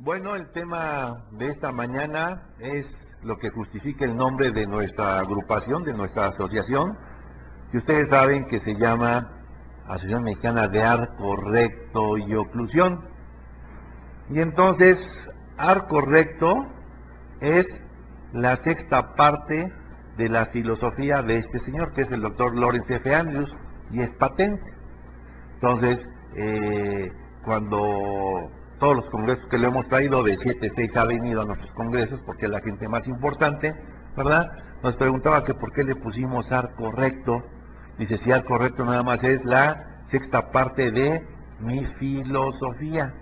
Bueno, el tema de esta mañana es lo que justifica el nombre de nuestra agrupación, de nuestra asociación, que ustedes saben que se llama Asociación Mexicana de Arco Recto y Oclusión. Y entonces, arco recto es la sexta parte de la filosofía de este señor, que es el doctor Lawrence F. Andrews, y es patente. Entonces, cuando todos los congresos que le hemos traído, de 7, 6 ha venido a nuestros congresos, porque es la gente más importante, ¿verdad? Nos preguntaba que por qué le pusimos arco recto. Dice, si arco recto nada más es la sexta parte de mi filosofía,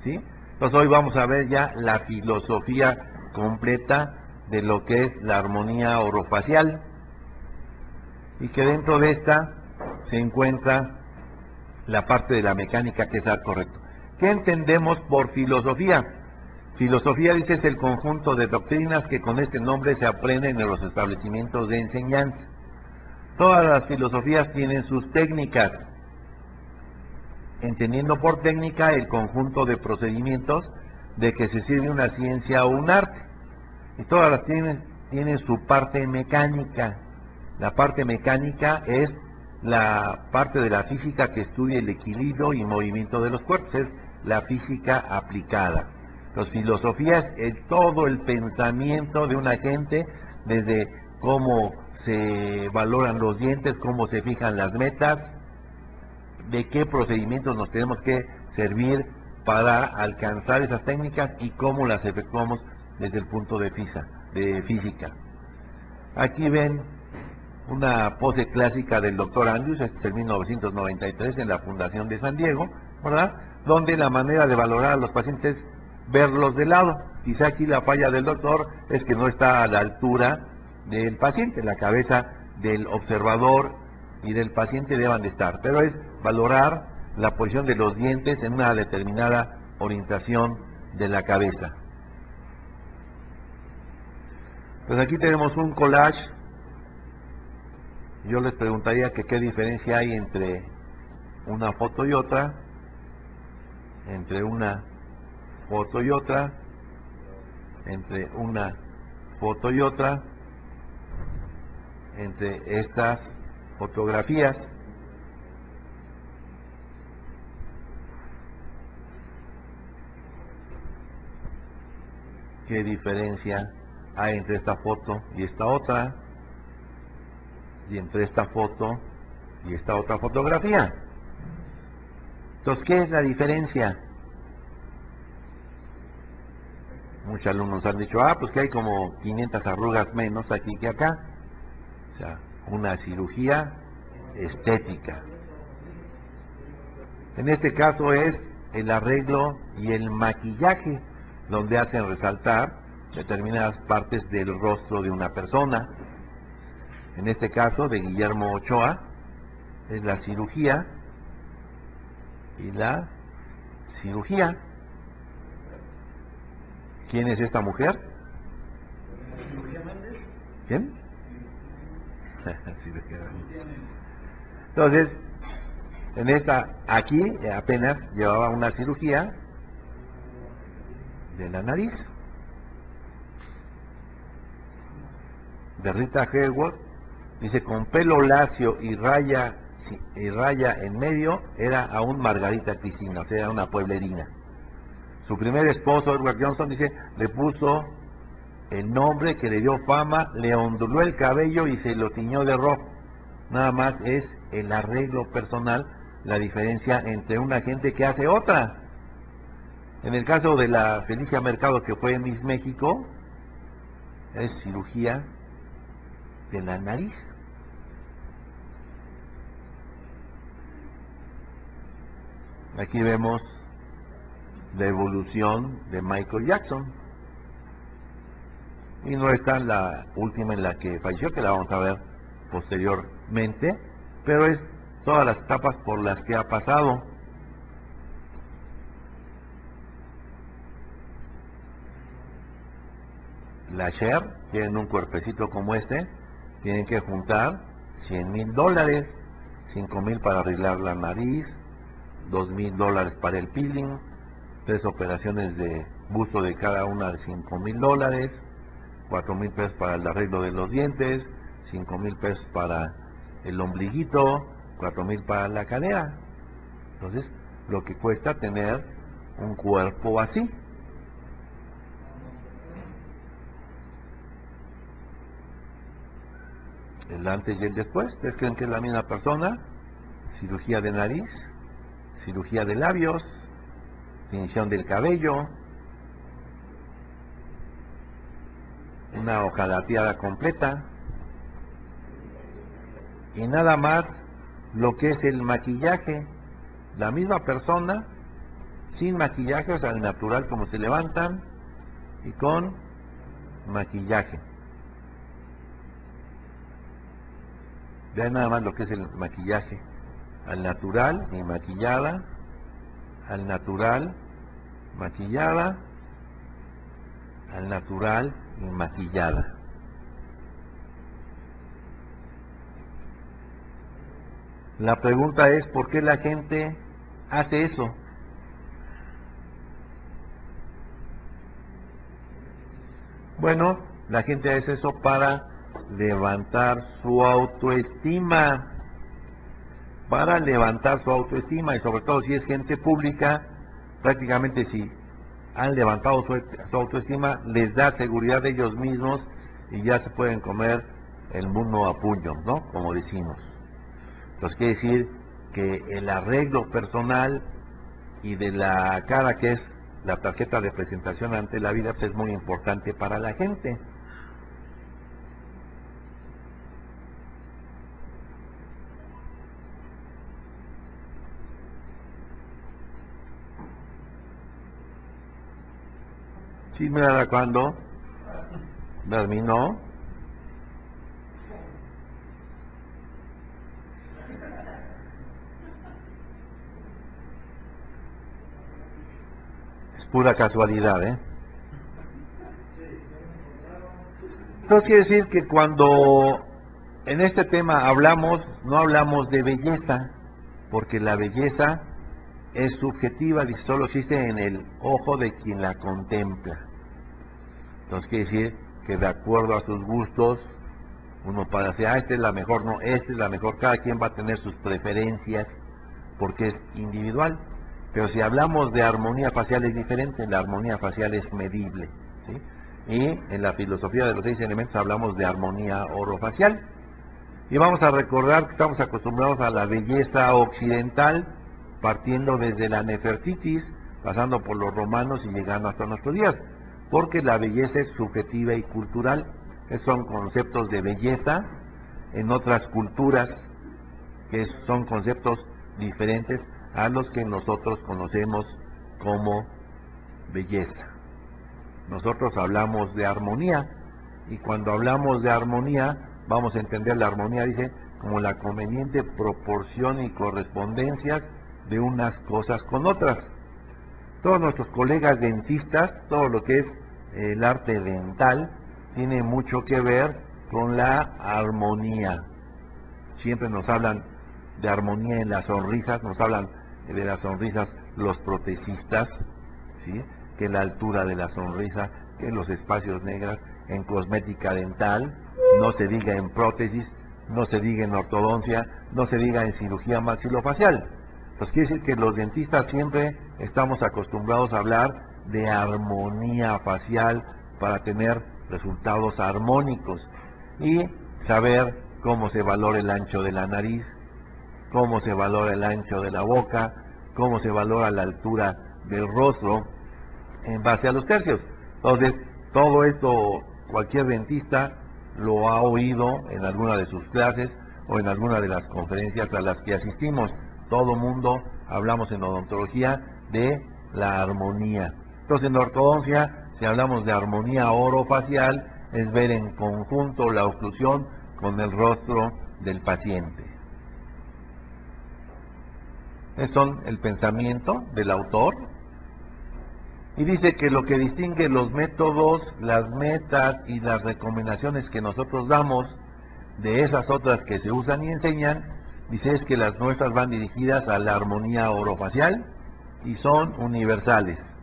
¿sí? Entonces hoy vamos a ver ya la filosofía completa de lo que es la armonía orofacial, y que dentro de esta se encuentra la parte de la mecánica, que es arco recto. ¿Qué entendemos por filosofía? Filosofía, dice, es el conjunto de doctrinas que con este nombre se aprenden en los establecimientos de enseñanza. Todas las filosofías tienen sus técnicas, entendiendo por técnica el conjunto de procedimientos de que se sirve una ciencia o un arte. Y todas las tienen su parte mecánica. La parte mecánica es la parte de la física que estudia el equilibrio y movimiento de los cuerpos, es la física aplicada. Las filosofías es todo el pensamiento de una gente, desde cómo se valoran los dientes, cómo se fijan las metas, de qué procedimientos nos tenemos que servir para alcanzar esas técnicas y cómo las efectuamos desde el punto de física. Aquí ven una pose clásica del doctor Andrews, este es el 1993 en la Fundación de San Diego, ¿verdad? Donde la manera de valorar a los pacientes es verlos de lado. Quizá aquí la falla del doctor es que no está a la altura del paciente, la cabeza del observador y del paciente deban de estar, pero es valorar la posición de los dientes en una determinada orientación de la cabeza. Pues aquí tenemos un collage. Yo les preguntaría que qué diferencia hay entre una foto y otra, entre una foto y otra, entre una foto y otra, entre estas fotografías. ¿Qué diferencia hay entre esta foto y esta otra? Y entre esta foto y esta otra fotografía. Entonces, ¿qué es la diferencia? Muchos alumnos han dicho, pues que hay como 500 arrugas menos aquí que acá. O sea, una cirugía estética. En este caso es el arreglo y el maquillaje, donde hacen resaltar determinadas partes del rostro de una persona. En este caso de Guillermo Ochoa es la cirugía y la cirugía. ¿Quién es esta mujer? ¿Quién? Entonces, en esta, aquí apenas llevaba una cirugía de la nariz. De Rita Hayworth, dice, con pelo lacio y raya en medio, era aún Margarita Cristina, o sea, era una pueblerina. Su primer esposo, Edward Johnson, dice, le puso el nombre que le dio fama, le onduló el cabello y se lo tiñó de rojo. Nada más es el arreglo personal, la diferencia entre una gente que hace otra. En el caso de la Felicia Mercado, que fue Miss México, es cirugía de la nariz. Aquí vemos la evolución de Michael Jackson. Y no está la última en la que falleció, que la vamos a ver posteriormente, pero es todas las etapas por las que ha pasado. La Cher, tienen un cuerpecito como este, tienen que juntar $100,000, $5,000 para arreglar la nariz, $2,000 para el peeling, 3 operaciones de busto de cada una de $5,000, $4,000 para el arreglo de los dientes, $5,000 para el ombliguito, $4,000 para la cadera. Entonces, lo que cuesta tener un cuerpo así. El antes y el después. ¿Ustedes creen que es la misma persona? Cirugía de nariz, cirugía de labios, tinción del cabello, una hojalateada completa, y nada más lo que es el maquillaje. La misma persona sin maquillaje, o sea, al natural como se levantan, y con maquillaje. Vean nada más lo que es el maquillaje. Al natural y maquillada, al natural, maquillada, al natural y maquillada. La pregunta es, ¿por qué la gente hace eso? Bueno, la gente hace eso para levantar su autoestima, y sobre todo si es gente pública, prácticamente si han levantado su autoestima, les da seguridad de ellos mismos y ya se pueden comer el mundo a puño, ¿no? Como decimos. Entonces quiere decir que el arreglo personal y de la cara, que es la tarjeta de presentación ante la vida, pues es muy importante para la gente. Sí, mira, cuando terminó, es pura casualidad, ¿eh? Entonces quiere decir que cuando en este tema no hablamos de belleza, porque la belleza es subjetiva y solo existe en el ojo de quien la contempla. Entonces quiere decir que de acuerdo a sus gustos, uno para decir, esta es la mejor, no, esta es la mejor, cada quien va a tener sus preferencias, porque es individual. Pero si hablamos de armonía facial es diferente, la armonía facial es medible, ¿sí? Y en la filosofía de los 6 elementos hablamos de armonía orofacial. Y vamos a recordar que estamos acostumbrados a la belleza occidental, partiendo desde la Nefertitis, pasando por los romanos y llegando hasta nuestros días, porque la belleza es subjetiva y cultural. Son conceptos de belleza en otras culturas, que son conceptos diferentes a los que nosotros conocemos como belleza. Nosotros hablamos de armonía, y cuando hablamos de armonía, vamos a entender la armonía, dice, como la conveniente proporción y correspondencias de unas cosas con otras. Todos nuestros colegas dentistas, todo lo que es el arte dental, tiene mucho que ver con la armonía. Siempre nos hablan de armonía en las sonrisas, nos hablan de las sonrisas los protecistas, ¿sí? Que la altura de la sonrisa, que los espacios negros, en cosmética dental, no se diga en prótesis, no se diga en ortodoncia, no se diga en cirugía maxilofacial. Entonces quiere decir que los dentistas siempre estamos acostumbrados a hablar de armonía facial para tener resultados armónicos y saber cómo se valora el ancho de la nariz, cómo se valora el ancho de la boca, cómo se valora la altura del rostro en base a los tercios. Entonces, todo esto cualquier dentista lo ha oído en alguna de sus clases o en alguna de las conferencias a las que asistimos. Todo mundo hablamos en odontología de la armonía. Entonces, en ortodoncia, si hablamos de armonía orofacial, es ver en conjunto la oclusión con el rostro del paciente. Es son el pensamiento del autor. Y dice que lo que distingue los métodos, las metas y las recomendaciones que nosotros damos de esas otras que se usan y enseñan, dice es que las nuestras van dirigidas a la armonía orofacial y son universales.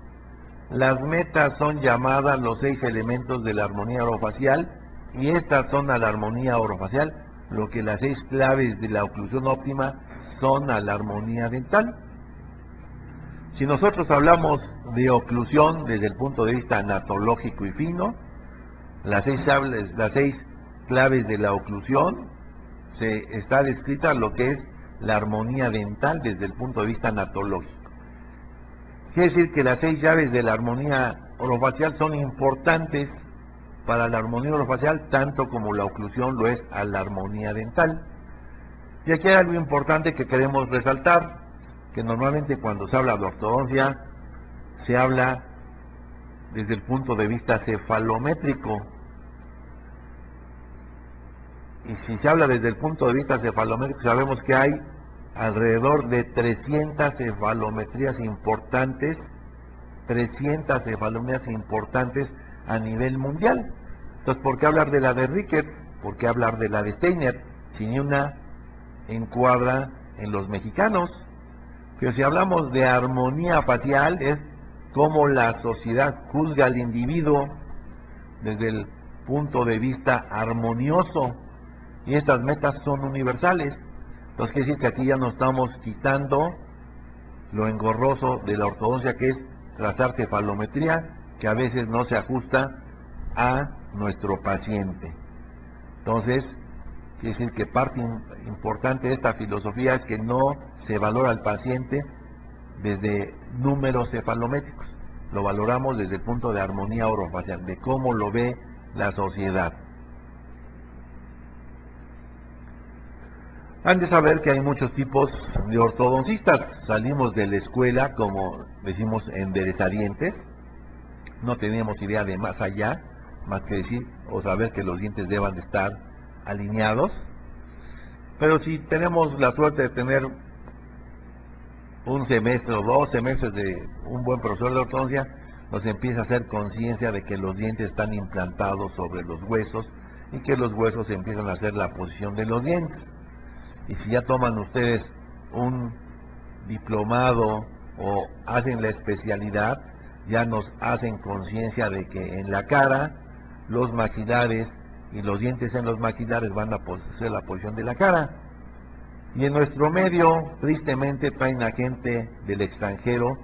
Las metas son llamadas los 6 elementos de la armonía orofacial, y estas son a la armonía orofacial lo que las 6 claves de la oclusión óptima son a la armonía dental. Si nosotros hablamos de oclusión desde el punto de vista anatológico y fino, las 6 claves de la oclusión está descrita lo que es la armonía dental desde el punto de vista anatológico. Quiere decir que las 6 llaves de la armonía orofacial son importantes para la armonía orofacial, tanto como la oclusión lo es a la armonía dental. Y aquí hay algo importante que queremos resaltar, que normalmente cuando se habla de ortodoncia, se habla desde el punto de vista cefalométrico. Y si se habla desde el punto de vista cefalométrico, sabemos que hay alrededor de 300 cefalometrías importantes, 300 cefalometrías importantes a nivel mundial. Entonces, ¿por qué hablar de la de Ricketts? ¿Por qué hablar de la de Steiner? Si ni una encuadra en los mexicanos. Pero si hablamos de armonía facial, es cómo la sociedad juzga al individuo desde el punto de vista armonioso. Y estas metas son universales. Entonces quiere decir que aquí ya nos estamos quitando lo engorroso de la ortodoncia, que es trazar cefalometría, que a veces no se ajusta a nuestro paciente. Entonces, quiere decir que parte importante de esta filosofía es que no se valora al paciente desde números cefalométricos, lo valoramos desde el punto de armonía orofacial, de cómo lo ve la sociedad. Han de saber que hay muchos tipos de ortodoncistas. Salimos de la escuela, como decimos, enderezadientes. No tenemos idea de más allá, más que decir o saber que los dientes deban de estar alineados. Pero si tenemos la suerte de tener un semestre o 2 semestres de un buen profesor de ortodoncia, nos empieza a hacer conciencia de que los dientes están implantados sobre los huesos y que los huesos empiezan a hacer la posición de los dientes. Y si ya toman ustedes un diplomado o hacen la especialidad, ya nos hacen conciencia de que en la cara, los maxilares y los dientes en los maxilares van a hacer la posición de la cara. Y en nuestro medio, tristemente, traen a gente del extranjero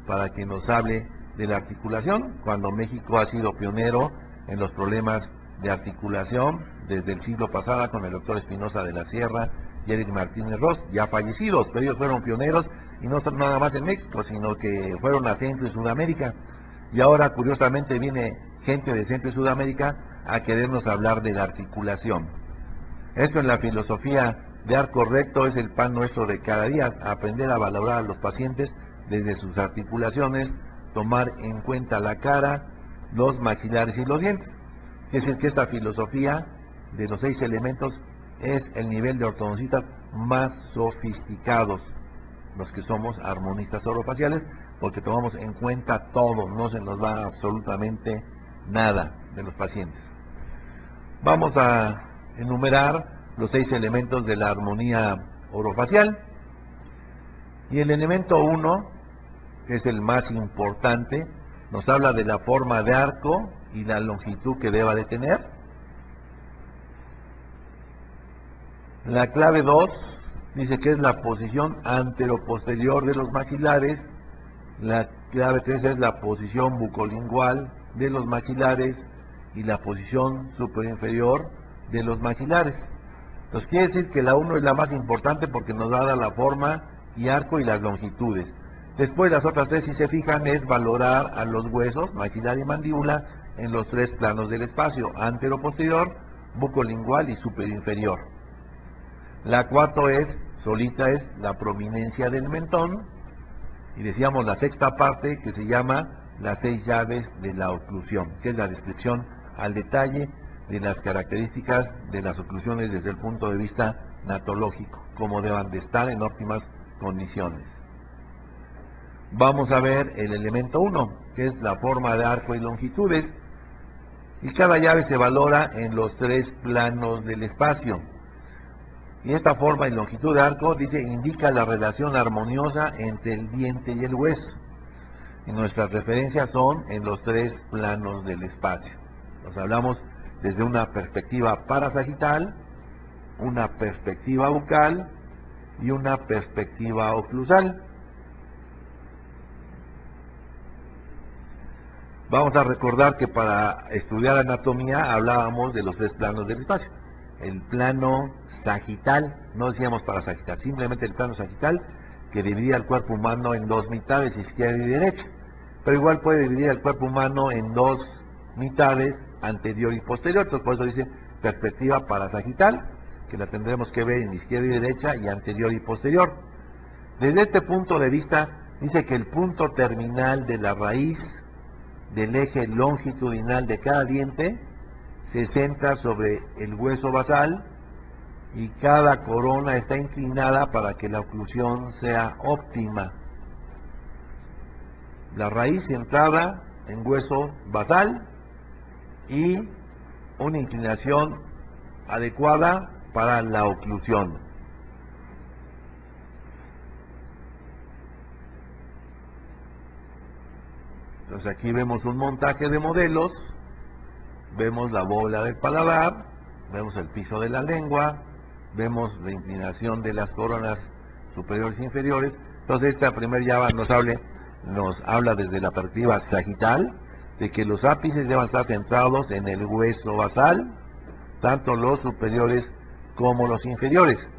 para que nos hable de la articulación, cuando México ha sido pionero en los problemas de articulación desde el siglo pasado con el doctor Espinosa de la Sierra y Eric Martínez Ross, ya fallecidos, pero ellos fueron pioneros y no son nada más en México, sino que fueron a Centro y Sudamérica. Y ahora, curiosamente, viene gente de Centro y Sudamérica a querernos hablar de la articulación. Esto en la filosofía de Arco Recto es el pan nuestro de cada día, aprender a valorar a los pacientes desde sus articulaciones, tomar en cuenta la cara, los maxilares y los dientes. Es decir, que esta filosofía de los 6 elementos es el nivel de ortodoncistas más sofisticados, los que somos armonistas orofaciales, porque tomamos en cuenta todo, no se nos va absolutamente nada de los pacientes. Vamos a enumerar los 6 elementos de la armonía orofacial. Y el elemento 1, que es el más importante, nos habla de la forma de arco y la longitud que deba de tener. La clave 2 dice que es la posición anteroposterior de los maxilares. La clave 3 es la posición bucolingual de los maxilares y la posición superinferior de los maxilares. Entonces quiere decir que la 1 es la más importante porque nos va a dar la forma y arco y las longitudes. Después las otras 3, si se fijan, es valorar a los huesos, maxilar y mandíbula, en los 3 planos del espacio, anteroposterior, bucolingual y superinferior. La 4 solita es la prominencia del mentón, y decíamos la 6ª parte, que se llama las 6 llaves de la oclusión, que es la descripción al detalle de las características de las oclusiones desde el punto de vista natológico, cómo deban de estar en óptimas condiciones. Vamos a ver el elemento 1, que es la forma de arco y longitudes, y cada llave se valora en los 3 planos del espacio. Y esta forma y longitud de arco, dice, indica la relación armoniosa entre el diente y el hueso. y nuestras referencias son en los tres planos del espacio. Nos hablamos desde una perspectiva parasagital, una perspectiva bucal y una perspectiva oclusal. Vamos a recordar que para estudiar anatomía hablábamos de los tres planos del espacio. El plano sagital, no decíamos parasagital, simplemente el plano sagital, que dividía el cuerpo humano en dos mitades, izquierda y derecha. Pero igual puede dividir el cuerpo humano en dos mitades, anterior y posterior. Entonces, por eso dice perspectiva parasagital, que la tendremos que ver en izquierda y derecha y anterior y posterior. Desde este punto de vista, dice que el punto terminal de la raíz del eje longitudinal de cada diente se centra sobre el hueso basal y cada corona está inclinada para que la oclusión sea óptima. La raíz centrada en hueso basal y una inclinación adecuada para la oclusión. Entonces aquí vemos un montaje de modelos, vemos la bola del paladar, vemos el piso de la lengua, vemos la inclinación de las coronas superiores e inferiores. Entonces esta primera llave nos habla desde la perspectiva sagital, de que los ápices deben estar centrados en el hueso basal, tanto los superiores como los inferiores.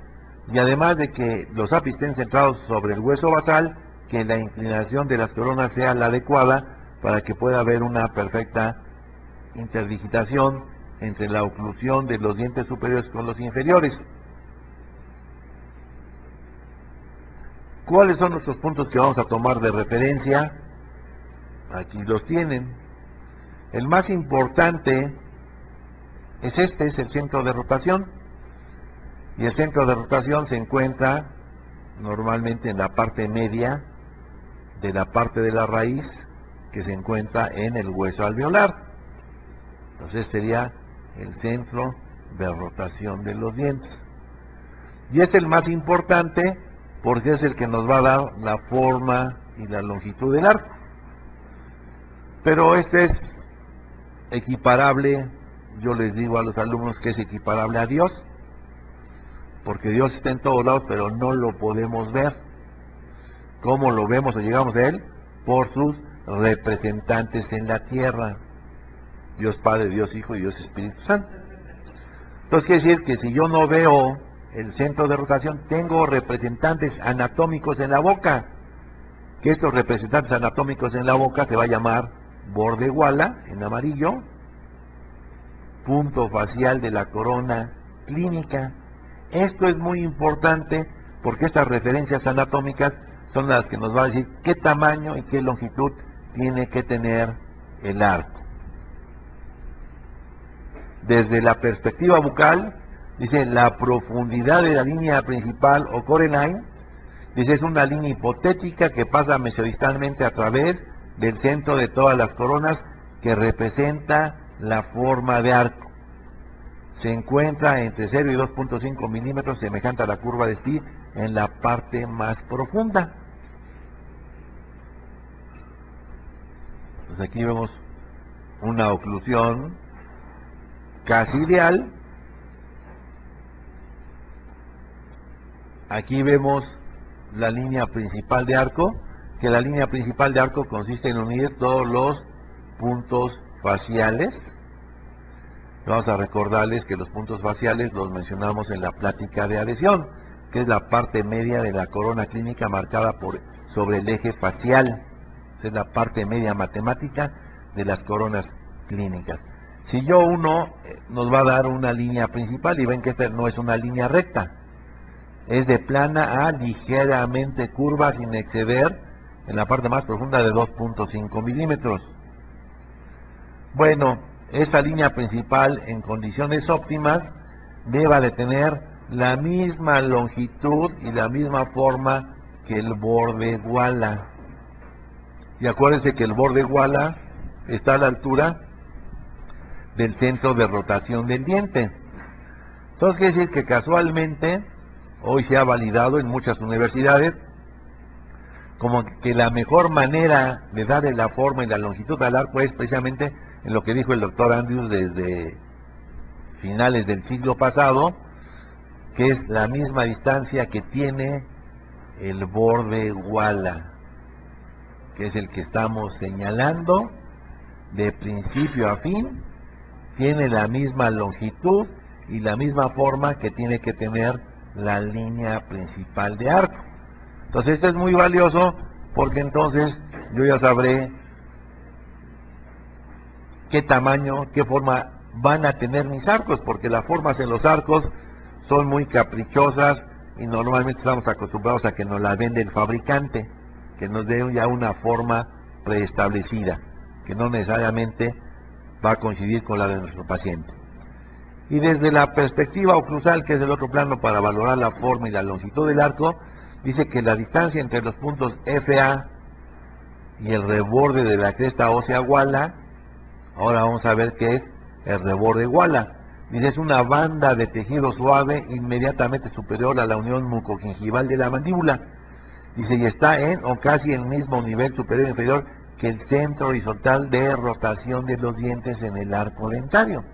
Y además de que los ápices estén centrados sobre el hueso basal, que la inclinación de las coronas sea la adecuada para que pueda haber una perfecta interdigitación entre la oclusión de los dientes superiores con los inferiores. ¿Cuáles son nuestros puntos que vamos a tomar de referencia? Aquí los tienen. El más importante es el centro de rotación. Y el centro de rotación se encuentra normalmente en la parte media de la parte de la raíz que se encuentra en el hueso alveolar. Entonces sería el centro de rotación de los dientes. Y es el más importante porque es el que nos va a dar la forma y la longitud del arco. Pero este es equiparable, yo les digo a los alumnos que es equiparable a Dios, porque Dios está en todos lados, pero no lo podemos ver. ¿Cómo lo vemos o llegamos a Él? Por sus representantes en la tierra. Dios Padre, Dios Hijo y Dios Espíritu Santo. Entonces quiere decir que si yo no veo el centro de rotación, tengo representantes anatómicos en la boca. Que estos representantes anatómicos en la boca se va a llamar borde guala, en amarillo, punto facial de la corona clínica. Esto es muy importante porque estas referencias anatómicas son las que nos van a decir qué tamaño y qué longitud tiene que tener el arco. Desde la perspectiva bucal, dice la profundidad de la línea principal o core line, dice es una línea hipotética que pasa mesodistalmente a través del centro de todas las coronas que representa la forma de arco. Se encuentra entre 0 y 2.5 milímetros, semejante a la curva de Spee, en la parte más profunda. Pues aquí vemos una oclusión casi ideal. Aquí vemos la línea principal de arco, que la línea principal de arco consiste en unir todos los puntos faciales. Vamos a recordarles que los puntos faciales los mencionamos en la plática de adhesión, que es la parte media de la corona clínica marcada sobre el eje facial. Esa es la parte media matemática de las coronas clínicas. Si yo uno, nos va a dar una línea principal y ven que esta no es una línea recta. Es de plana a ligeramente curva sin exceder en la parte más profunda de 2.5 milímetros. Bueno, esa línea principal en condiciones óptimas deba de tener la misma longitud y la misma forma que el borde guala. Y acuérdense que el borde guala está a la altura del centro de rotación del diente. Entonces quiere decir que casualmente hoy se ha validado en muchas universidades como que la mejor manera de darle la forma y la longitud al arco es precisamente en lo que dijo el doctor Andrews desde finales del siglo pasado, que es la misma distancia que tiene el borde Walla, que es el que estamos señalando de principio a fin, tiene la misma longitud y la misma forma que tiene que tener la línea principal de arco. Entonces esto es muy valioso porque entonces yo ya sabré qué tamaño, qué forma van a tener mis arcos, porque las formas en los arcos son muy caprichosas y normalmente estamos acostumbrados a que nos la vende el fabricante, que nos dé ya una forma preestablecida, que no necesariamente va a coincidir con la de nuestro paciente. Y desde la perspectiva oclusal, que es el otro plano para valorar la forma y la longitud del arco, dice que la distancia entre los puntos FA y el reborde de la cresta ósea Walla, ahora vamos a ver qué es el reborde Walla. Dice, es una banda de tejido suave inmediatamente superior a la unión mucogingival de la mandíbula. Dice, y está en o casi en el mismo nivel superior e inferior que el centro horizontal de rotación de los dientes en el arco dentario.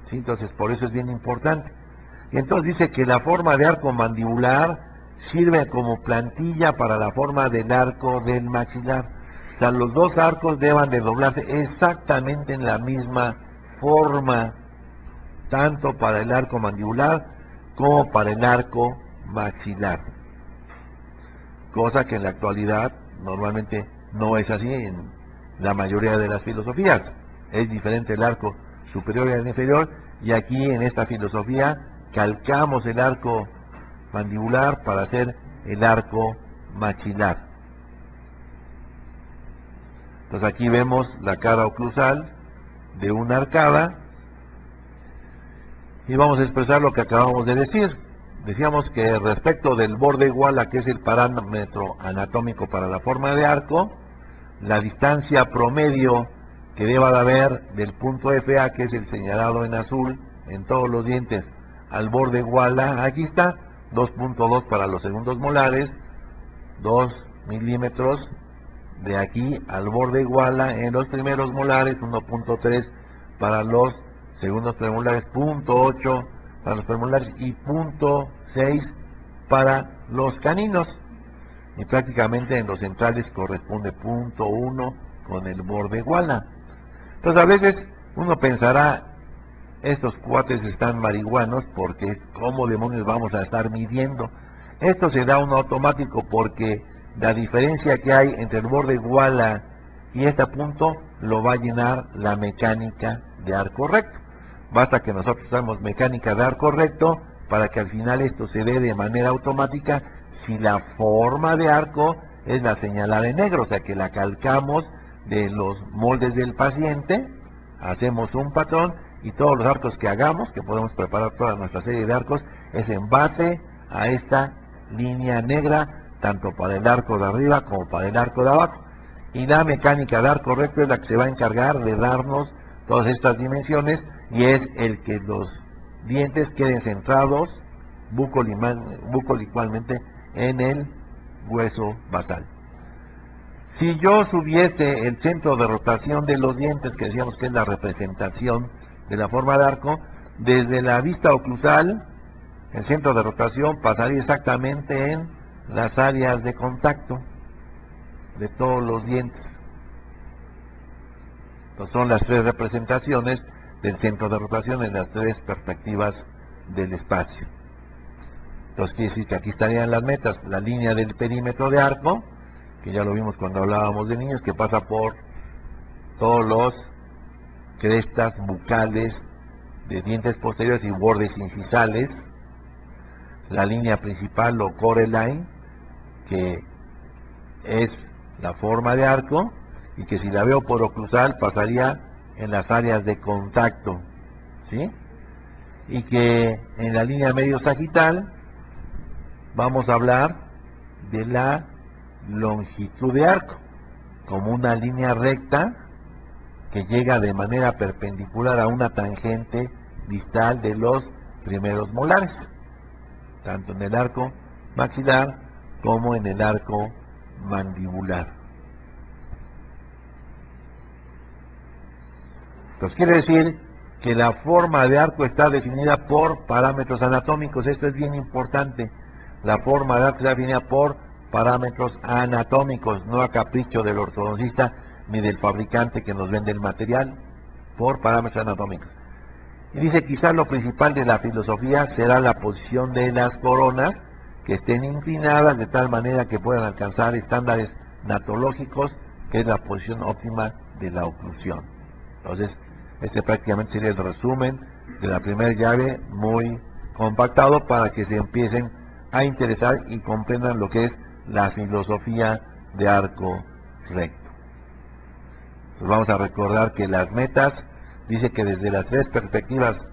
¿Sí? Entonces, por eso es bien importante. Y entonces dice que la forma de arco mandibular sirve como plantilla para la forma del arco del maxilar. O sea, los dos arcos deben de doblarse exactamente en la misma forma, tanto para el arco mandibular como para el arco maxilar. Cosa que en la actualidad normalmente no es así en la mayoría de las filosofías. Es diferente el arco superior y el inferior, y aquí en esta filosofía calcamos el arco mandibular para hacer el arco maxilar. Entonces aquí vemos la cara oclusal de una arcada y vamos a expresar lo que acabamos de decir. Decíamos que respecto del borde Walla, que es el parámetro anatómico para la forma de arco, la distancia promedio que deba de haber del punto FA, que es el señalado en azul en todos los dientes, al borde Walla, aquí está, 2.2 para los segundos molares, 2 milímetros de aquí al borde Walla en los primeros molares, 1.3 para los segundos premolares, 0.8 para los premolares y 0.6 para los caninos. Y prácticamente en los centrales corresponde 0.1 con el borde Walla. Entonces a veces uno pensará, estos cuates están marihuanos porque ¿cómo demonios vamos a estar midiendo? Esto se da un automático porque la diferencia que hay entre el borde Walla y este punto lo va a llenar la mecánica de arco recto. Basta que nosotros usamos mecánica de arco recto para que al final esto se dé de manera automática si la forma de arco es la señalada en negro, o sea que la calcamos de los moldes del paciente, hacemos un patrón y todos los arcos que hagamos, que podemos preparar toda nuestra serie de arcos, es en base a esta línea negra, tanto para el arco de arriba como para el arco de abajo. Y la mecánica de arco recto es la que se va a encargar de darnos todas estas dimensiones y es el que los dientes queden centrados bucolicualmente en el hueso basal. Si yo subiese el centro de rotación de los dientes, que decíamos que es la representación de la forma de arco, desde la vista oclusal, el centro de rotación pasaría exactamente en las áreas de contacto de todos los dientes. Entonces son las tres representaciones del centro de rotación en las tres perspectivas del espacio. Entonces quiere decir que aquí estarían las metas, la línea del perímetro de arco, que ya lo vimos cuando hablábamos de niños, que pasa por todos los crestas bucales de dientes posteriores y bordes incisales, la línea principal o core line, que es la forma de arco, y que si la veo por oclusal pasaría en las áreas de contacto, ¿sí? Y que en la línea medio sagital vamos a hablar de la longitud de arco, como una línea recta que llega de manera perpendicular a una tangente distal de los primeros molares, tanto en el arco maxilar como en el arco mandibular. Entonces quiere decir que la forma de arco está definida por parámetros anatómicos. Esto es bien importante. La forma de arco está definida por parámetros anatómicos, no a capricho del ortodoncista ni del fabricante que nos vende el material, por parámetros anatómicos. Y dice, quizás lo principal de la filosofía será la posición de las coronas, que estén inclinadas de tal manera que puedan alcanzar estándares natológicos, que es la posición óptima de la oclusión. Entonces, este prácticamente sería el resumen de la primera llave, muy compactado para que se empiecen a interesar y comprendan lo que es la filosofía de arco recto. Entonces vamos a recordar que las metas, dice que desde las tres perspectivas,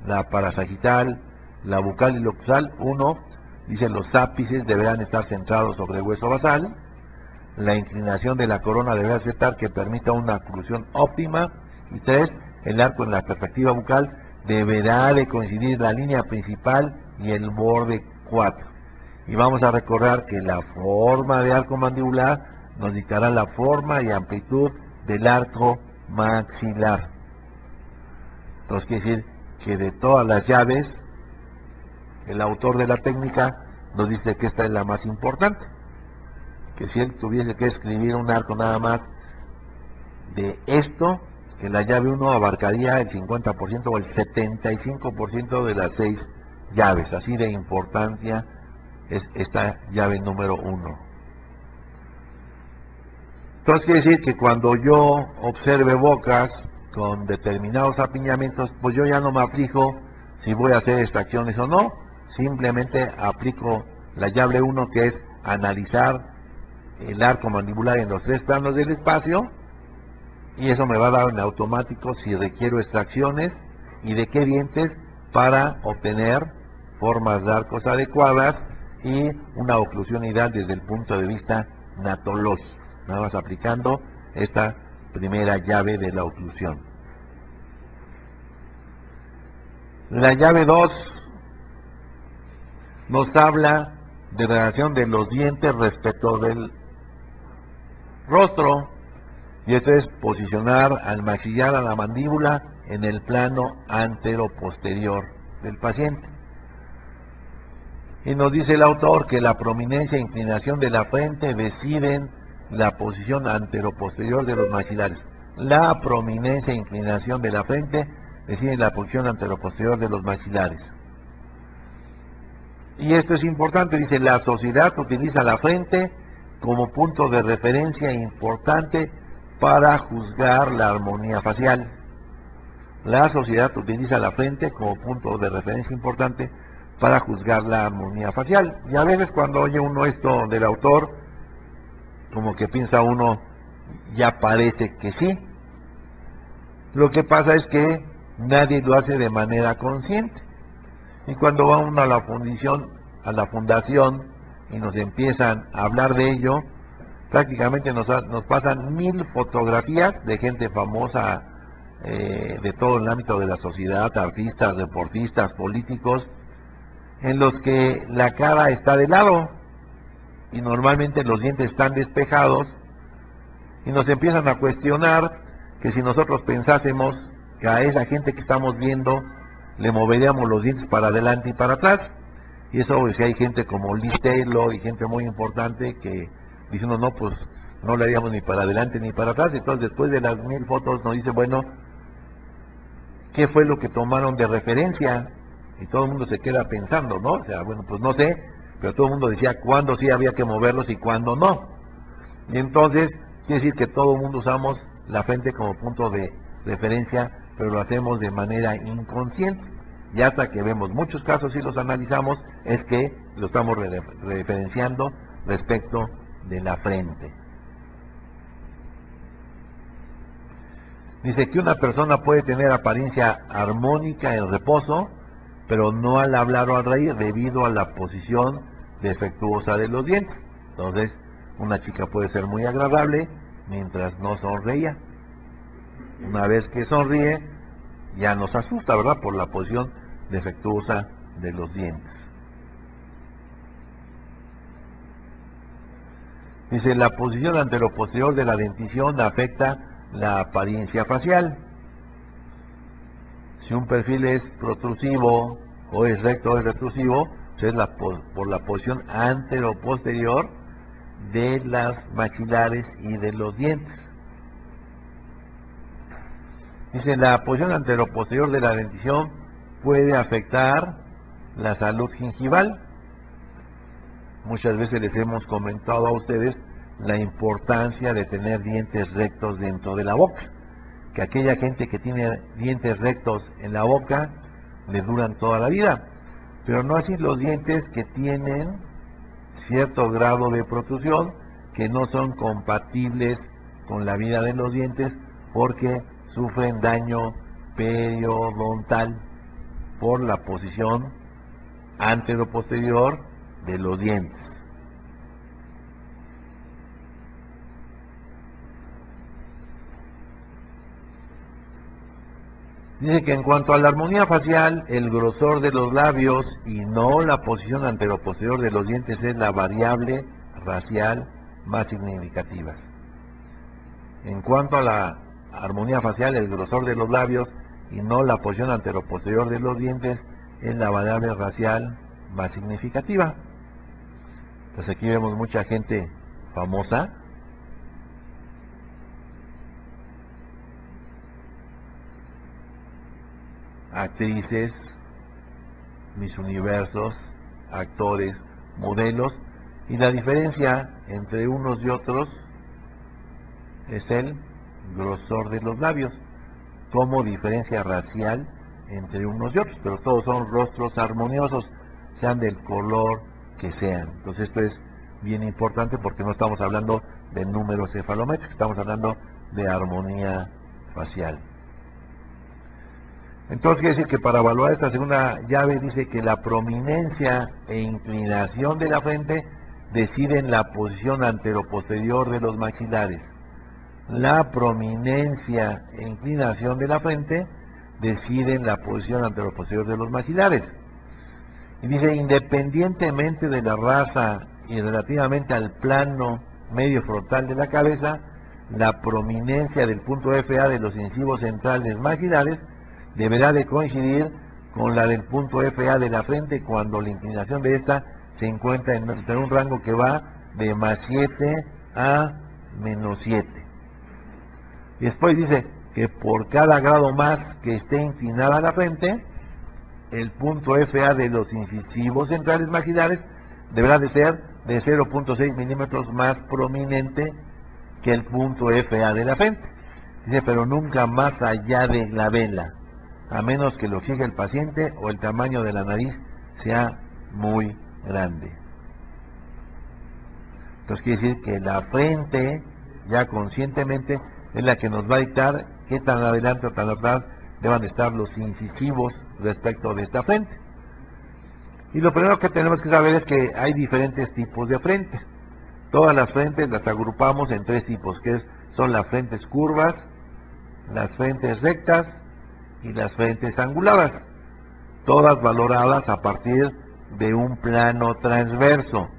la parasagital, la bucal y la occlusal, uno, dice los ápices deberán estar centrados sobre el hueso basal, la inclinación de la corona deberá aceptar que permita una oclusión óptima, y tres, el arco en la perspectiva bucal deberá de coincidir la línea principal y el borde 4. Y vamos a recordar que la forma de arco mandibular nos dictará la forma y amplitud del arco maxilar. Entonces quiere decir que de todas las llaves, el autor de la técnica nos dice que esta es la más importante. Que si él tuviese que escribir un arco nada más de esto, que la llave 1 abarcaría el 50% o el 75% de las 6 llaves. Así de importancia es esta llave número 1. Entonces quiere decir que cuando yo observe bocas con determinados apiñamientos, pues yo ya no me aflijo si voy a hacer extracciones o no. Simplemente aplico la llave 1, que es analizar el arco mandibular en los tres planos del espacio, y eso me va a dar en automático si requiero extracciones y de qué dientes para obtener formas de arcos adecuadas y una oclusión ideal desde el punto de vista natológico, nada más aplicando esta primera llave de la oclusión. La llave 2 nos habla de relación de los dientes respecto del rostro, y esto es posicionar al maxillar, a la mandíbula, en el plano antero-posterior del paciente. Y nos dice el autor que la prominencia e inclinación de la frente deciden la posición antero-posterior de los maxilares. La prominencia e inclinación de la frente deciden la posición antero-posterior de los maxilares. Y esto es importante, dice, la sociedad utiliza la frente como punto de referencia importante para juzgar la armonía facial. La sociedad utiliza la frente como punto de referencia importante para juzgar la armonía facial. Y a veces cuando oye uno esto del autor, como que piensa uno, ya parece que sí. Lo que pasa es que nadie lo hace de manera consciente. Y cuando va uno a la fundación y nos empiezan a hablar de ello, prácticamente nos pasan 1000 fotografías de gente famosa de todo el ámbito de la sociedad, artistas, deportistas, políticos, en los que la cara está de lado y normalmente los dientes están despejados, y nos empiezan a cuestionar que si nosotros pensásemos que a esa gente que estamos viendo le moveríamos los dientes para adelante y para atrás. Y eso, si hay gente como Liz Taylor y gente muy importante que diciendo no, pues no le haríamos ni para adelante ni para atrás. Entonces después de las 1000 fotos nos dice, bueno, ¿qué fue lo que tomaron de referencia? Y todo el mundo se queda pensando, ¿no? O sea, bueno, pues no sé, pero todo el mundo decía cuándo sí había que moverlos y cuándo no. Y entonces, quiere decir que todo el mundo usamos la frente como punto de referencia, pero lo hacemos de manera inconsciente. Y hasta que vemos muchos casos y los analizamos, es que lo estamos referenciando respecto de la frente. Dice que una persona puede tener apariencia armónica en reposo, pero no al hablar o al reír, debido a la posición defectuosa de los dientes. Entonces, una chica puede ser muy agradable mientras no sonreía. Una vez que sonríe, ya nos asusta, ¿verdad? Por la posición defectuosa de los dientes. Dice, la posición anteroposterior de la dentición afecta la apariencia facial. Si un perfil es protrusivo o es recto o es retrusivo, pues es por la posición anteroposterior de las maxilares y de los dientes. Dice, la posición anteroposterior de la dentición puede afectar la salud gingival. Muchas veces les hemos comentado a ustedes la importancia de tener dientes rectos dentro de la boca, que aquella gente que tiene dientes rectos en la boca les duran toda la vida, pero no así los dientes que tienen cierto grado de protrusión, que no son compatibles con la vida de los dientes porque sufren daño periodontal por la posición anteroposterior de los dientes. Dice que en cuanto a la armonía facial, el grosor de los labios y no la posición anteroposterior de los dientes es la variable racial más significativa. En cuanto a la armonía facial, el grosor de los labios y no la posición anteroposterior de los dientes es la variable racial más significativa. Pues aquí vemos mucha gente famosa, actrices, Miss Universos, actores, modelos, y la diferencia entre unos y otros es el grosor de los labios, como diferencia racial entre unos y otros, pero todos son rostros armoniosos, sean del color que sean. Entonces esto es bien importante porque no estamos hablando de números cefalométricos, estamos hablando de armonía facial. Entonces quiere decir que para evaluar esta segunda llave dice que la prominencia e inclinación de la frente deciden la posición anteroposterior de los maxilares. La prominencia e inclinación de la frente deciden la posición anteroposterior de los maxilares. Y dice, independientemente de la raza y relativamente al plano medio frontal de la cabeza, la prominencia del punto FA de los incisivos centrales maxilares deberá de coincidir con la del punto FA de la frente cuando la inclinación de esta se encuentra en un rango que va de +7 a -7. Y después dice que por cada grado más que esté inclinada la frente, el punto FA de los incisivos centrales maxilares deberá de ser de 0.6 milímetros más prominente que el punto FA de la frente. Dice, pero nunca más allá de la vela, a menos que lo fije el paciente o el tamaño de la nariz sea muy grande. Entonces quiere decir que la frente, ya conscientemente, es la que nos va a dictar qué tan adelante o tan atrás deban estar los incisivos respecto de esta frente. Y lo primero que tenemos que saber es que hay diferentes tipos de frente. Todas las frentes las agrupamos en tres tipos, que son las frentes curvas, las frentes rectas y las frentes anguladas, todas valoradas a partir de un plano transverso.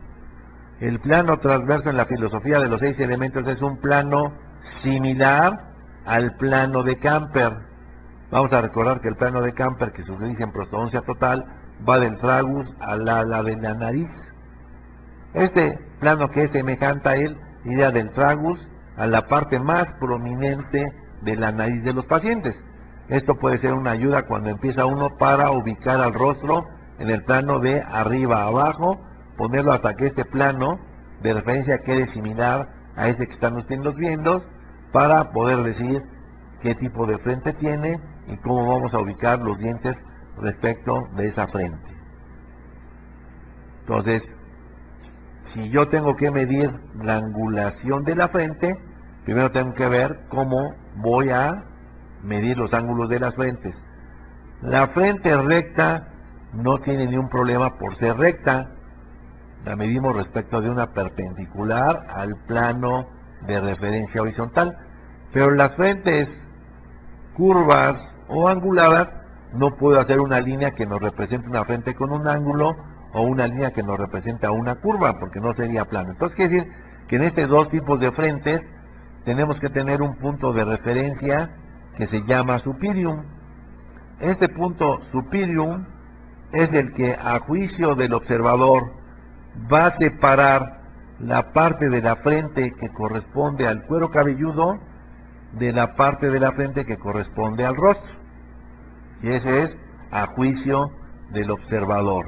El plano transverso en la filosofía de los 6 elementos es un plano similar al plano de Camper. Vamos a recordar que el plano de Camper, que se utiliza en prostodoncia total, va del tragus al ala de la nariz. Este plano, que es semejante a él, iría del tragus a la parte más prominente de la nariz de los pacientes. Esto puede ser una ayuda cuando empieza uno para ubicar al rostro en el plano de arriba a abajo, ponerlo hasta que este plano de referencia quede similar a este que están ustedes viendo, para poder decir qué tipo de frente tiene y cómo vamos a ubicar los dientes respecto de esa frente. Entonces, si yo tengo que medir la angulación de la frente, primero tengo que ver cómo voy a medir los ángulos de las frentes. La frente recta no tiene ningún problema por ser recta. La medimos respecto de una perpendicular al plano de referencia horizontal. Pero las frentes curvas o anguladas, no puedo hacer una línea que nos represente una frente con un ángulo o una línea que nos representa una curva, porque no sería plano. Entonces quiere decir que en estos dos tipos de frentes tenemos que tener un punto de referencia que se llama superium. Este punto superium es el que, a juicio del observador, va a separar la parte de la frente que corresponde al cuero cabelludo de la parte de la frente que corresponde al rostro. Y ese es a juicio del observador.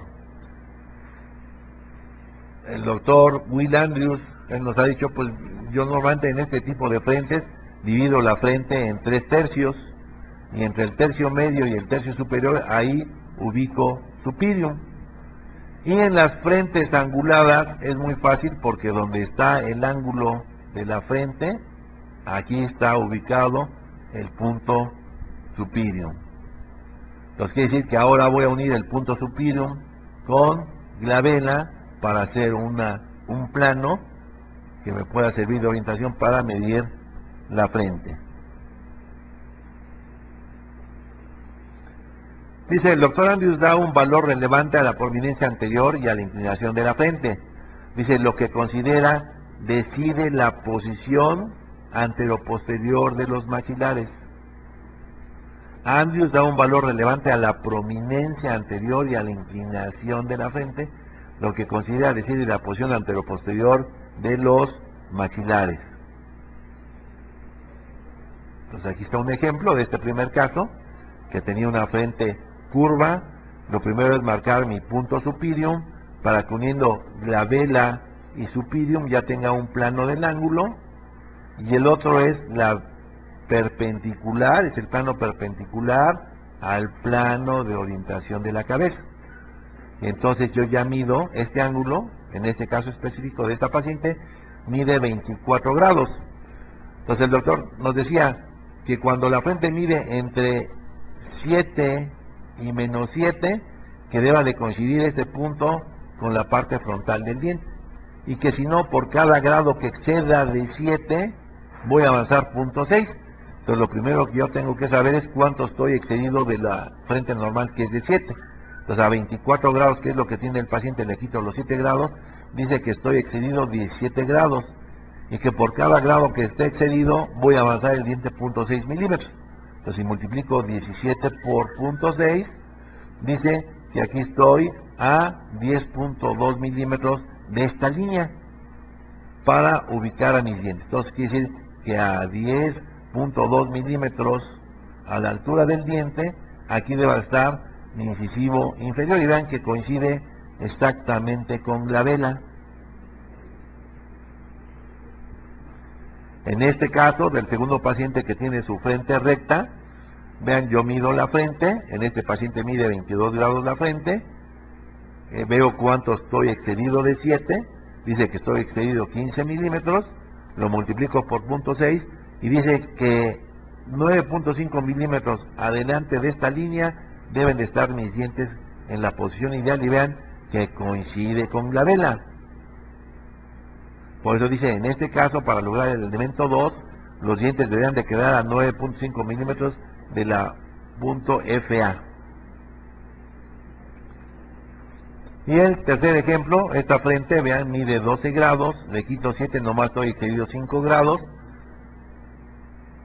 El doctor Will Andrews, él nos ha dicho, pues yo normalmente en este tipo de frentes divido la frente en 3 tercios, y entre el tercio medio y el tercio superior ahí ubico superium. Y en las frentes anguladas es muy fácil, porque donde está el ángulo de la frente, aquí está ubicado el punto superium. Entonces quiere decir que ahora voy a unir el punto superium con glabela para hacer un plano que me pueda servir de orientación para medir la frente. Dice, el doctor Andrews da un valor relevante a la prominencia anterior y a la inclinación de la frente. Dice, lo que considera decide la posición anteroposterior de los maxilares. Andrews da un valor relevante a la prominencia anterior y a la inclinación de la frente, lo que considera decide la posición anteroposterior de los maxilares. Entonces aquí está un ejemplo de este primer caso, que tenía una frente curva. Lo primero es marcar mi punto superium para que uniendo glabela y superium ya tenga un plano del ángulo, y el otro es la perpendicular, es el plano perpendicular al plano de orientación de la cabeza. Entonces yo ya mido este ángulo, en este caso específico de esta paciente, mide 24 grados. Entonces el doctor nos decía que cuando la frente mide entre 7 y menos 7, que deba de coincidir este punto con la parte frontal del diente, y que si no, por cada grado que exceda de 7, voy a avanzar 0.6. Entonces lo primero que yo tengo que saber es cuánto estoy excedido de la frente normal, que es de 7. Entonces a 24 grados, que es lo que tiene el paciente, le quito los 7 grados, dice que estoy excedido 17 grados, y que por cada grado que esté excedido, voy a avanzar el diente 0.6 milímetros. Entonces si multiplico 17 por 0.6, dice que aquí estoy a 10.2 milímetros de esta línea para ubicar a mis dientes. Entonces quiere decir que a 10.2 milímetros a la altura del diente, aquí debe estar mi incisivo inferior, y vean que coincide exactamente con glabela. En este caso del segundo paciente, que tiene su frente recta, vean, yo mido la frente, en este paciente mide 22 grados la frente, veo cuánto estoy excedido de 7, dice que estoy excedido 15 milímetros, lo multiplico por 0.6 y dice que 9.5 milímetros adelante de esta línea deben de estar mis dientes en la posición ideal, y vean que coincide con glabela. Por eso dice, en este caso, para lograr el elemento 2, los dientes deberían de quedar a 9.5 milímetros de la punto FA. Y el tercer ejemplo, esta frente, vean, mide 12 grados, le quito 7, nomás estoy excedido 5 grados,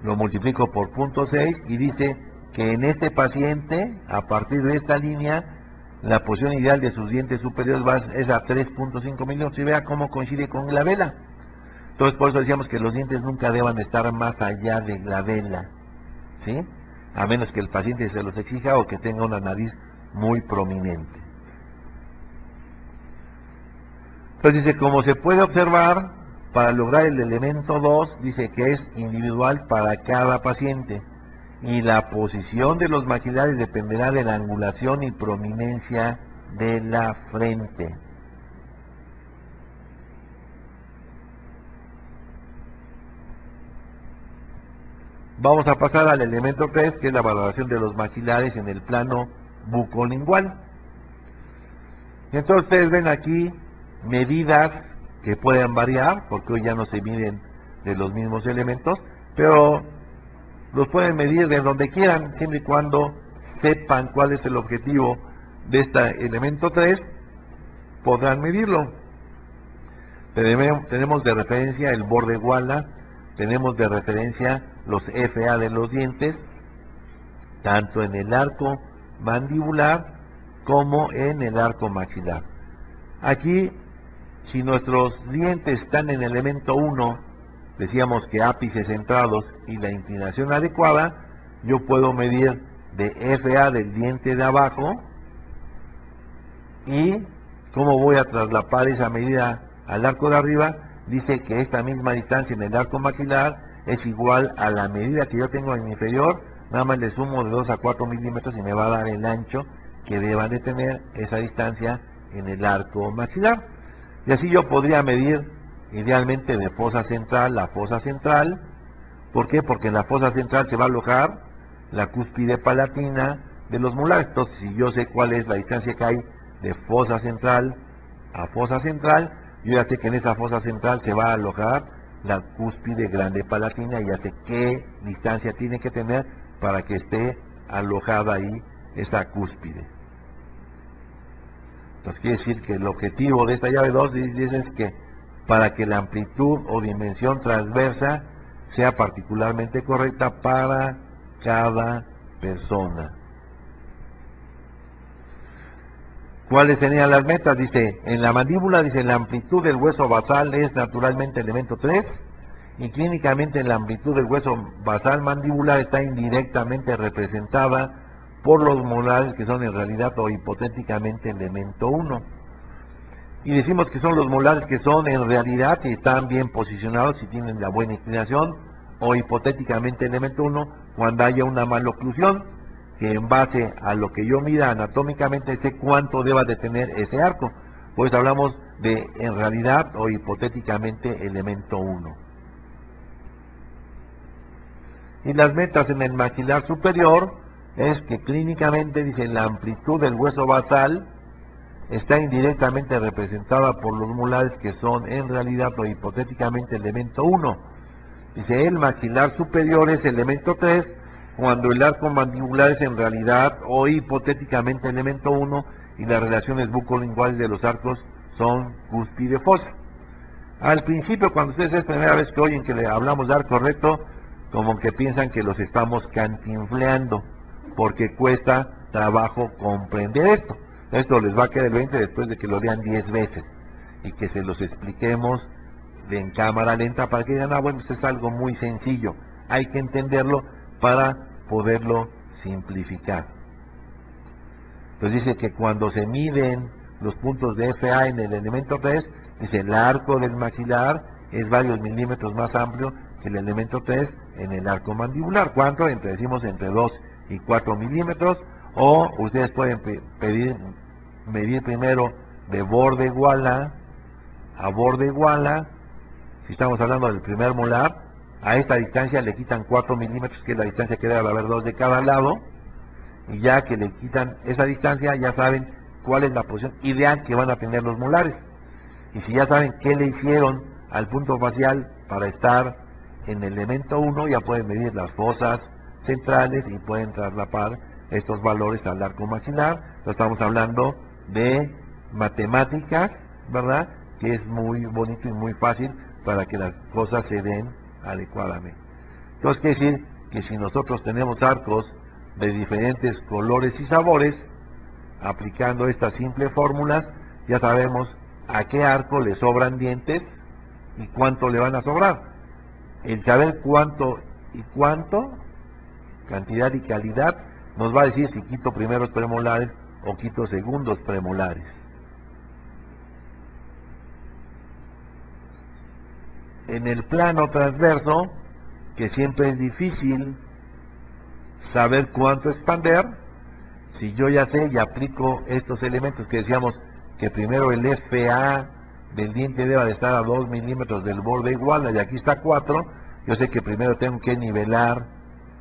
lo multiplico por 0.6 y dice que en este paciente, a partir de esta línea, la posición ideal de sus dientes superiores es a 3.5 milímetros, y vea cómo coincide con glabela. Entonces por eso decíamos que los dientes nunca deban estar más allá de glabela, ¿sí? A menos que el paciente se los exija o que tenga una nariz muy prominente. Entonces dice, como se puede observar, para lograr el elemento 2, dice que es individual para cada paciente, y la posición de los maxilares dependerá de la angulación y prominencia de la frente. Vamos a pasar al elemento 3, que es la valoración de los maxilares en el plano bucolingual. Entonces ustedes ven aquí medidas que pueden variar, porque hoy ya no se miden de los mismos elementos, pero los pueden medir de donde quieran, siempre y cuando sepan cuál es el objetivo de este elemento 3, podrán medirlo. Tenemos de referencia el borde guala, tenemos de referencia los FA de los dientes, tanto en el arco mandibular como en el arco maxilar. Aquí, si nuestros dientes están en el elemento 1, decíamos que ápices centrados y la inclinación adecuada, yo puedo medir de FA del diente de abajo y cómo voy a traslapar esa medida al arco de arriba. Dice que esta misma distancia en el arco maxilar es igual a la medida que yo tengo en mi inferior, nada más le sumo de 2 a 4 milímetros y me va a dar el ancho que deba de tener esa distancia en el arco maxilar. Y así yo podría medir idealmente de fosa central a fosa central. ¿Por qué? Porque en la fosa central se va a alojar la cúspide palatina de los molares. Entonces, si yo sé cuál es la distancia que hay de fosa central a fosa central, yo ya sé que en esa fosa central se va a alojar la cúspide grande palatina y ya sé qué distancia tiene que tener para que esté alojada ahí esa cúspide. Entonces quiere decir que el objetivo de esta llave 2 dice es que para que la amplitud o dimensión transversa sea particularmente correcta para cada persona. ¿Cuáles serían las metas? Dice, en la mandíbula, dice, la amplitud del hueso basal es naturalmente elemento 3 y clínicamente la amplitud del hueso basal mandibular está indirectamente representada por los molares que son en realidad o hipotéticamente elemento 1. Y decimos que son los molares que son en realidad y están bien posicionados y tienen la buena inclinación, o hipotéticamente elemento 1 cuando haya una maloclusión, que en base a lo que yo mida anatómicamente sé cuánto deba de tener ese arco. Pues hablamos de en realidad o hipotéticamente elemento 1. Y las metas en el maxilar superior es que clínicamente, dice, la amplitud del hueso basal está indirectamente representada por los molares que son en realidad o hipotéticamente elemento 1. Dice, el maxilar superior es elemento 3 cuando el arco mandibular es en realidad o hipotéticamente elemento 1 y las relaciones bucolinguales de los arcos son cúspide fosa. Al principio, cuando ustedes es primera vez que oyen que le hablamos de arco recto, como que piensan que los estamos cantinfleando, porque cuesta trabajo comprender esto. Esto les va a quedar el 20 después de que lo lean 10 veces y que se los expliquemos en cámara lenta para que digan, bueno, esto es algo muy sencillo, hay que entenderlo para poderlo simplificar. Entonces dice que cuando se miden los puntos de FA en el elemento 3, dice el arco del maxilar es varios milímetros más amplio que el elemento 3 en el arco mandibular. ¿Cuánto? Decimos entre 2 y 4 milímetros, o ustedes pueden medir primero de borde guala a borde guala. Si estamos hablando del primer molar, a esta distancia le quitan 4 milímetros, que es la distancia que debe haber 2 de cada lado, y ya que le quitan esa distancia, ya saben cuál es la posición ideal que van a tener los molares. Y si ya saben qué le hicieron al punto facial para estar en el elemento 1, ya pueden medir las fosas centrales y pueden traslapar estos valores al arco maxilar. Entonces estamos hablando de matemáticas, ¿verdad? Que es muy bonito y muy fácil para que las cosas se den adecuadamente. Entonces quiere decir que si nosotros tenemos arcos de diferentes colores y sabores, aplicando estas simples fórmulas, ya sabemos a qué arco le sobran dientes y cuánto le van a sobrar. El saber cuánto y cuánto, cantidad y calidad, nos va a decir si quito primeros premolares o quito segundos premolares. En el plano transverso, que siempre es difícil saber cuánto expander, si yo ya sé y aplico estos elementos que decíamos que primero el FA del diente deba de estar a 2 milímetros del borde igual, y aquí está 4, yo sé que primero tengo que nivelar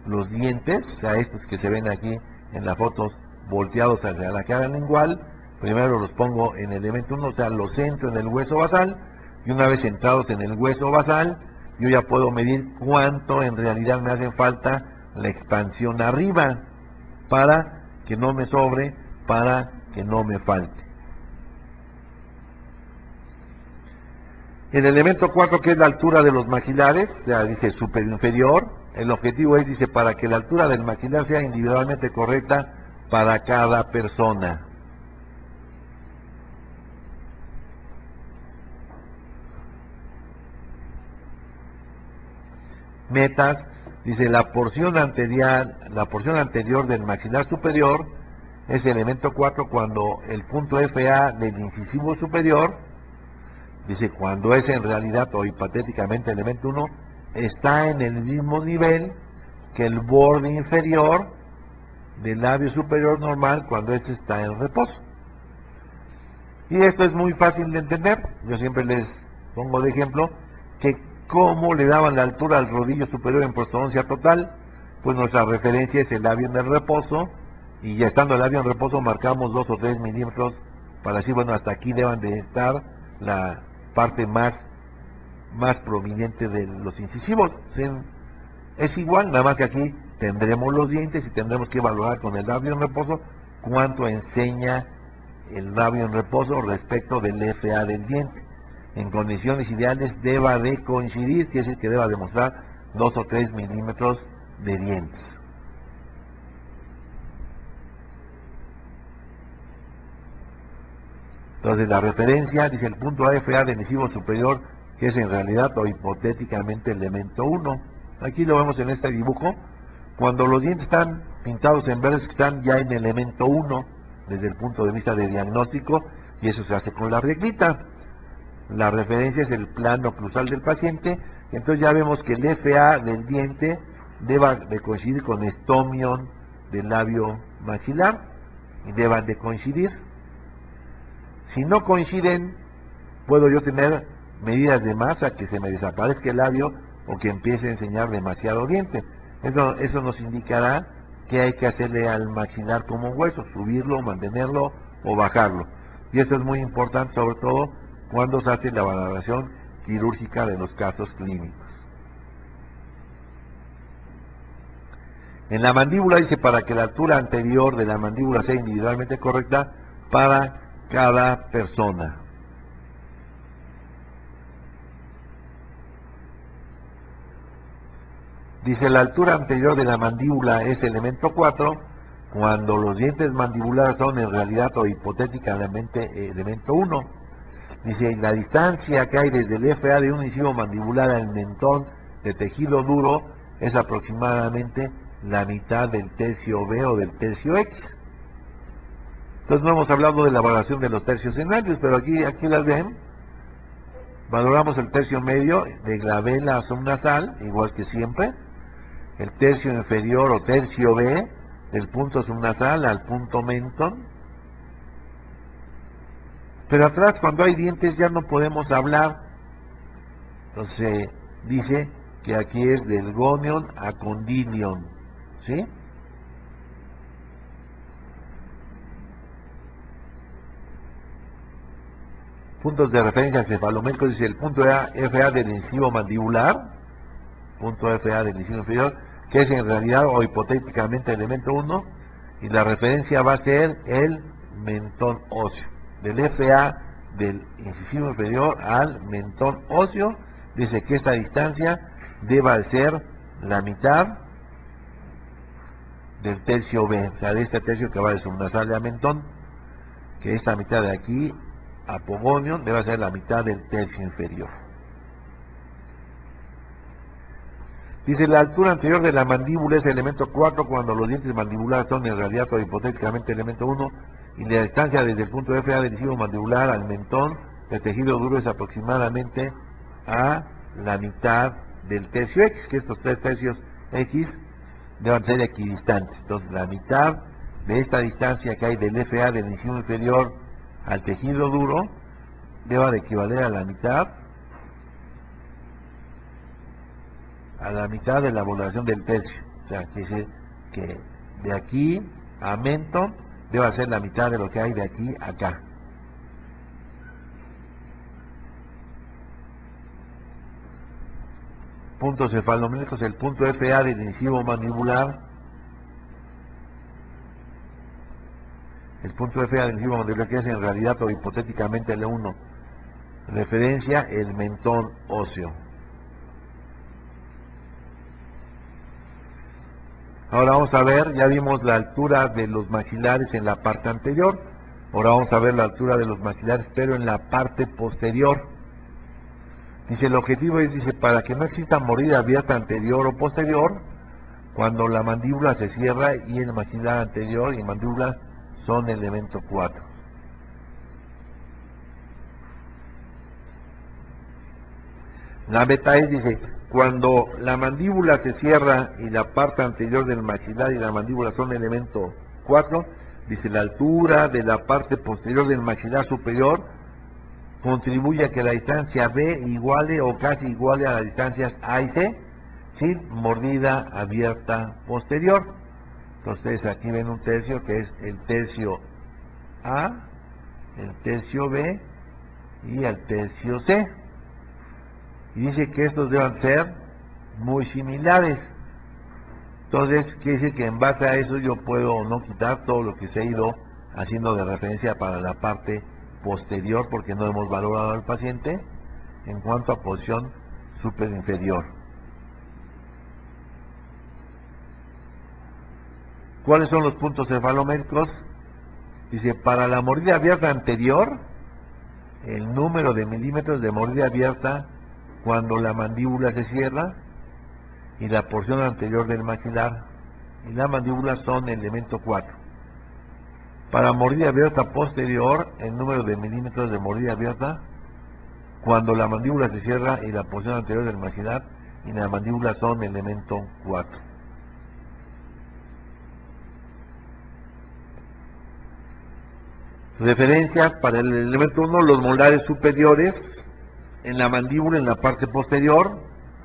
los dientes, o sea, estos que se ven aquí en las fotos volteados hacia la cara lingual, primero los pongo en el elemento 1, o sea, los centro en el hueso basal, y una vez centrados en el hueso basal, yo ya puedo medir cuánto en realidad me hace falta la expansión arriba, para que no me sobre, para que no me falte. El elemento 4, que es la altura de los maxilares, o sea, dice superior inferior. El objetivo es, dice, para que la altura del maxilar sea individualmente correcta para cada persona. Metas, dice, la porción anterior del maxilar superior es el elemento 4 cuando el punto FA del incisivo superior, dice, cuando es en realidad o hipotéticamente el elemento 1, está en el mismo nivel que el borde inferior del labio superior normal cuando este está en reposo. Y esto es muy fácil de entender. Yo siempre les pongo de ejemplo que cómo le daban la altura al rodillo superior en prostodoncia total. Pues nuestra referencia es el labio en el reposo, y ya estando el labio en reposo marcamos 2 o 3 milímetros para decir, bueno, hasta aquí deben de estar la parte más prominente de los incisivos. ¿Sí? Es igual, nada más que aquí tendremos los dientes y tendremos que evaluar con el labio en reposo cuánto enseña el labio en reposo respecto del FA del diente. En condiciones ideales deba de coincidir, quiere decir que deba demostrar 2 o 3 milímetros de dientes. Entonces la referencia, dice, el punto AFA del incisivo superior, que es en realidad o hipotéticamente el elemento 1. Aquí lo vemos en este dibujo, cuando los dientes están pintados en verde, están ya en el elemento 1, desde el punto de vista de diagnóstico, y eso se hace con la reglita. La referencia es el plano cruzal del paciente, entonces ya vemos que el FA del diente deba de coincidir con estomion del labio maxilar, y deban de coincidir. Si no coinciden, puedo yo tener medidas de masa, que se me desaparezca el labio o que empiece a enseñar demasiado diente. Eso nos indicará que hay que hacerle al maxilar como un hueso, subirlo, mantenerlo o bajarlo. Y esto es muy importante, sobre todo cuando se hace la valoración quirúrgica de los casos clínicos. En la mandíbula dice, para que la altura anterior de la mandíbula sea individualmente correcta para cada persona. Dice, la altura anterior de la mandíbula es elemento 4 cuando los dientes mandibulares son en realidad o hipotéticamente elemento 1. Dice, la distancia que hay desde el FA de un incisivo mandibular al mentón de tejido duro es aproximadamente la mitad del tercio B o del tercio X. Entonces no hemos hablado de la valoración de los tercios enarios, pero aquí las ven. Valoramos el tercio medio de la vela subnasal, igual que siempre. El tercio inferior o tercio B del punto subnasal al punto mentón. Pero atrás, cuando hay dientes, ya no podemos hablar. Entonces dice que aquí es del gonion a condilion, ¿sí? Puntos de referencia cefalométricos, dice el punto FA del incisivo mandibular, punto FA del incisivo inferior, que es en realidad o hipotéticamente elemento 1, y la referencia va a ser el mentón óseo. Del FA del incisivo inferior al mentón óseo, dice que esta distancia deba ser la mitad del tercio B, o sea, de este tercio que va de subnasal a mentón, que esta mitad de aquí apogonion debe ser la mitad del tercio inferior. Dice, la altura anterior de la mandíbula es el elemento 4 cuando los dientes mandibulares son en realidad o hipotéticamente elemento 1, y la distancia desde el punto FA del incisivo mandibular al mentón del tejido duro es aproximadamente a la mitad del tercio X, que estos 3 tercios X deben ser equidistantes. Entonces la mitad de esta distancia que hay del FA del incisivo inferior al tejido duro deba de equivaler a la mitad de la valoración del tercio. O sea, quiere decir que de aquí a mentón debe ser la mitad de lo que hay de aquí a acá. Puntos cefalométricos, el punto FA del incisivo mandibular, el punto FA del incisivo mandibular, que es en realidad o hipotéticamente el 1, Referencia el mentón óseo. Ahora vamos a ver, ya vimos la altura de los maxilares en la parte anterior. Ahora vamos a ver la altura de los maxilares, pero en la parte posterior. Dice, el objetivo es, dice, para que no exista mordida abierta anterior o posterior, cuando la mandíbula se cierra y el maxilar anterior y mandíbula son elemento 4. La beta es, dice, cuando la mandíbula se cierra y la parte anterior del maxilar y la mandíbula son elemento 4, dice, la altura de la parte posterior del maxilar superior contribuye a que la distancia B iguale o casi iguale a las distancias A y C, sin mordida abierta posterior. Entonces aquí ven un tercio que es el tercio A, el tercio B y el tercio C. Y dice que estos deben ser muy similares. Entonces quiere decir que en base a eso yo puedo no quitar todo lo que se ha ido haciendo de referencia para la parte posterior, porque no hemos valorado al paciente en cuanto a posición superinferior. ¿Cuáles son los puntos cefalométricos? Dice, para la mordida abierta anterior, el número de milímetros de mordida abierta cuando la mandíbula se cierra y la porción anterior del maxilar y la mandíbula son elemento 4. Para mordida abierta posterior, el número de milímetros de mordida abierta cuando la mandíbula se cierra y la porción anterior del maxilar y la mandíbula son elemento 4. Referencias para el elemento 1, los molares superiores en la mandíbula en la parte posterior.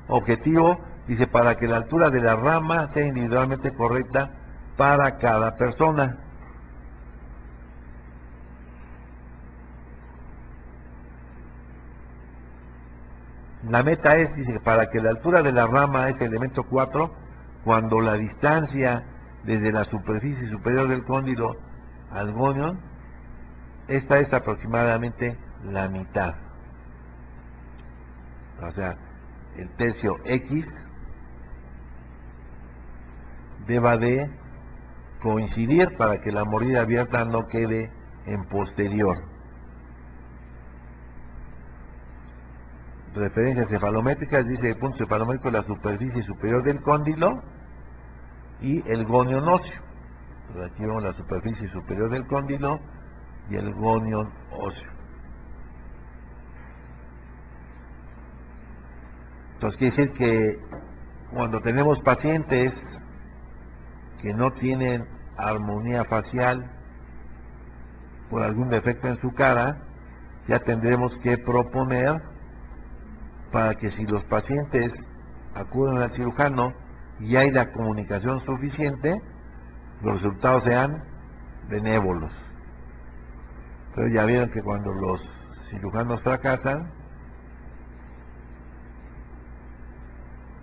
Objetivo, dice, para que la altura de la rama sea individualmente correcta para cada persona. La meta es, dice, para que la altura de la rama es elemento 4, cuando la distancia desde la superficie superior del cóndilo al gonion, esta es aproximadamente la mitad. O sea, el tercio X deba de coincidir para que la mordida abierta no quede en posterior. Referencias cefalométricas, dice, el punto cefalométrico es la superficie superior del cóndilo y el gonion óseo. Entonces aquí vemos la superficie superior del cóndilo y el gonion óseo. Entonces quiere decir que cuando tenemos pacientes que no tienen armonía facial por algún defecto en su cara, ya tendremos que proponer para que si los pacientes acuden al cirujano y hay la comunicación suficiente, los resultados sean benévolos. Pero ya vieron que cuando los cirujanos fracasan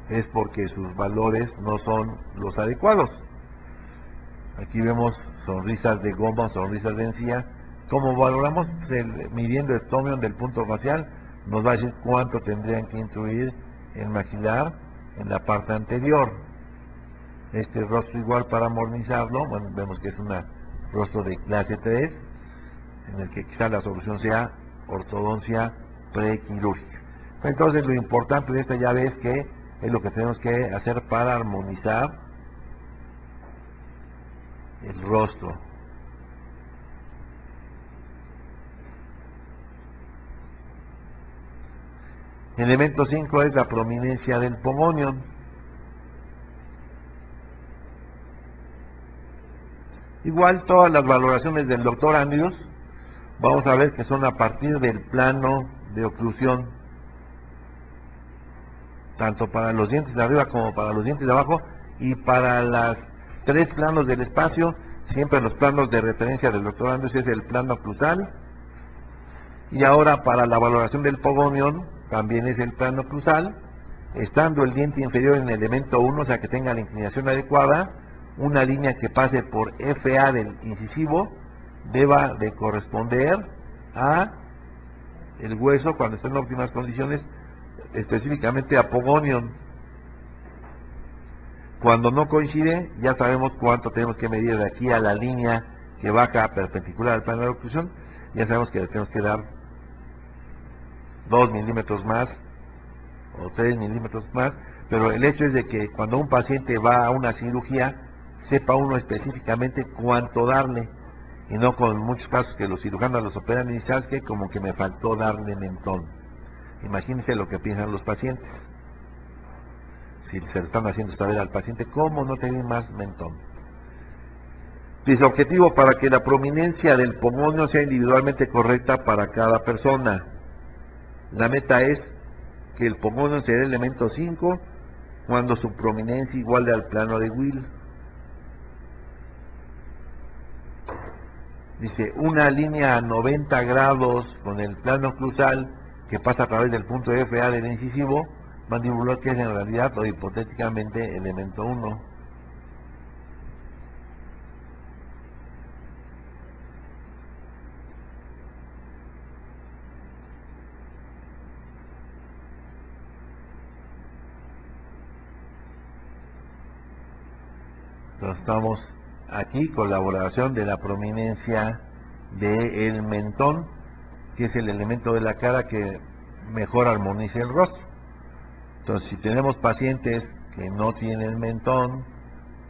es porque sus valores no son los adecuados. Aquí vemos sonrisas de goma, sonrisas de encía. ¿Cómo valoramos? Pues midiendo estomion del punto facial nos va a decir cuánto tendrían que incluir el maxilar en la parte anterior. Este rostro igual para armonizarlo, bueno, vemos que es un rostro de clase 3, en el que quizá la solución sea ortodoncia prequirúrgica. Entonces lo importante de esta llave es que es lo que tenemos que hacer para armonizar el rostro. Elemento 5 es la prominencia del pogonion. Igual todas las valoraciones del doctor Andrews vamos a ver que son a partir del plano de oclusión, tanto para los dientes de arriba como para los dientes de abajo, y para las 3 planos del espacio, siempre los planos de referencia del doctor Andrews es el plano oclusal, y ahora para la valoración del pogonion también es el plano oclusal, estando el diente inferior en el elemento 1, o sea que tenga la inclinación adecuada, una línea que pase por FA del incisivo deba de corresponder a el hueso cuando está en óptimas condiciones, específicamente apogonion. Cuando no coincide, ya sabemos cuánto tenemos que medir de aquí a la línea que baja perpendicular al plano de la oclusión. Ya sabemos que le tenemos que dar 2 milímetros más o 3 milímetros más, pero el hecho es de que cuando un paciente va a una cirugía, sepa uno específicamente cuánto darle, y no con muchos casos que los cirujanos los operan y sabes que como que me faltó darle mentón. Imagínense lo que piensan los pacientes. Si se lo están haciendo saber al paciente, ¿cómo no tener más mentón? Dice, objetivo para que la prominencia del pomonio sea individualmente correcta para cada persona. La meta es que el pomonio sea el elemento 5 cuando su prominencia iguale al plano de Will. Dice, una línea a 90 grados con el plano oclusal que pasa a través del punto FA del incisivo mandibular, que es en realidad o hipotéticamente elemento 1. Entonces estamos aquí con la elaboración de la prominencia del mentón, que es el elemento de la cara que mejor armoniza el rostro. Entonces, si tenemos pacientes que no tienen mentón,